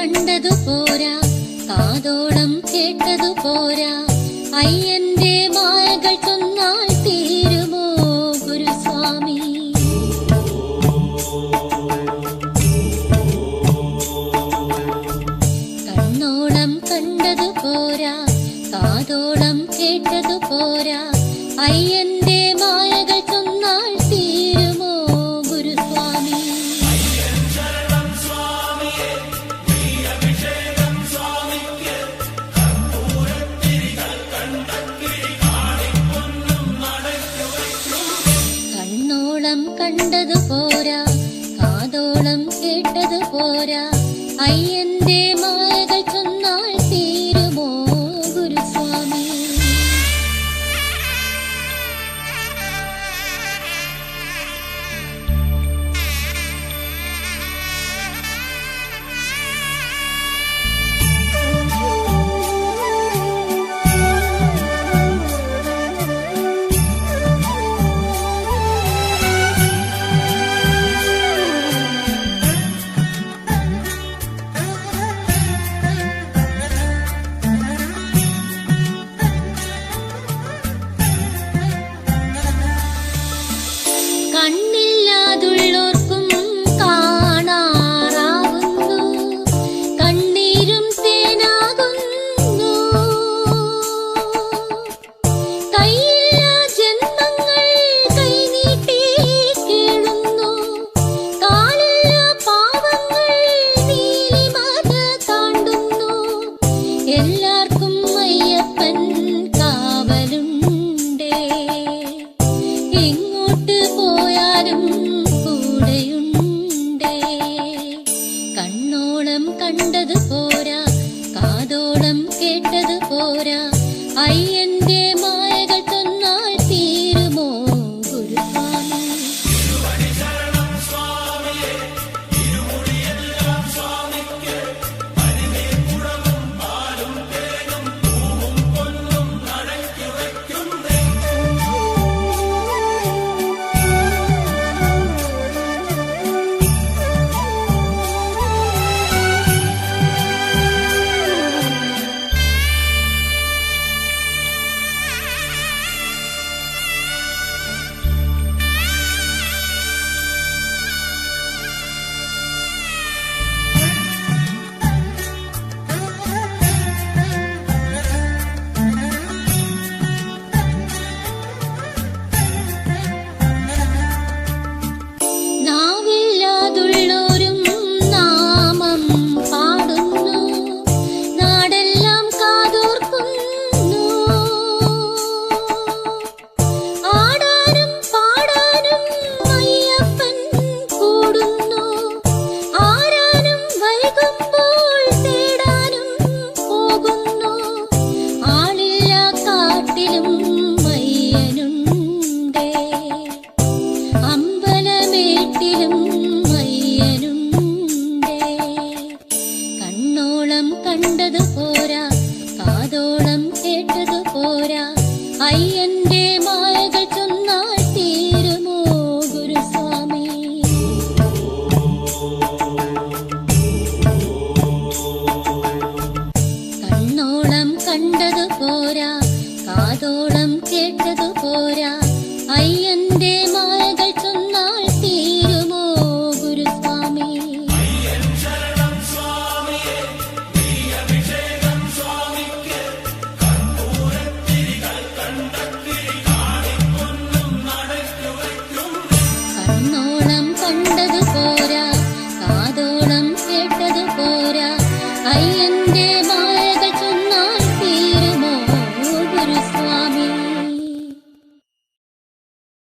കണ്ടതു പോരാ, കാതോളം കേട്ടതു പോരാ, അയ്യന്റെ മായകൾ ചൊന്നാൽ തീരുമോ ഗുരുസ്വാമി? കണ്ണോളം കണ്ടതു പോരാ, കാതോളം കേട്ടതു പോരാ, അയ്യന്റെ മായകൾ ചൊന്നാൽ തീരുമോ ഗുരുസ്വാമി? കണ്ണോളം കണ്ടതു പോരാ, കാതോളം കേട്ടതു പോരാ, അയ്യന്റെ മായകൾ ചൊന്നാൽ തീരുമോ ഗുരുസ്വാമി? കണ്ണില്ലാതുള്ളോർക്കും കാണാറാകുന്നു, കണ്ണീരും തേനാകുന്നു. കൈയില്ല ജന്മങ്ങൾ കൈനീട്ടി കേളുന്നു, കാലില്ല പാവങ്ങൾ നീലിമത താണ്ടുന്നു. എല്ലാവർക്കും അയ്യപ്പൻ കാവലുണ്ടേ, എങ്ങോട്ട് പോയാലും കൂടെയുണ്ടേ. കണ്ണോളം കണ്ടത് പോരാ, കാതോളം കേട്ടത് പോരാ, അയ്യന്റെ മായകൾ ചൊന്നാൽ തീരുമോ ഗുരുസ്വാമി? നാവില്ലാതുള്ളോരും നാമം പാടുന്നു, നാടെല്ലാം കാതോർക്കുന്നു. ആടാനും പാടാനും അയ്യപ്പൻ കൂടുന്നു, ആരാനും വൈകുമ്പോൾ തേടാനും പോകുന്നു. ആളില്ല കാട്ടിലും അയ്യനുണ്ടേ, അമ്പലമേട്ടിലും അയ്യനുണ്ടേ. കണ്ണോളം കണ്ടത് പോരാ, കാതോളം കേട്ടത് പോരാ, അയ്യന്റെ മായകൾ ചൊന്നാൽ തീരുമോ ഗുരുസ്വാമി? കണ്ണോളം കണ്ടത് പോരാ, കാതോളം കേട്ടത് പോരാ, അയ്യന്റെ മായ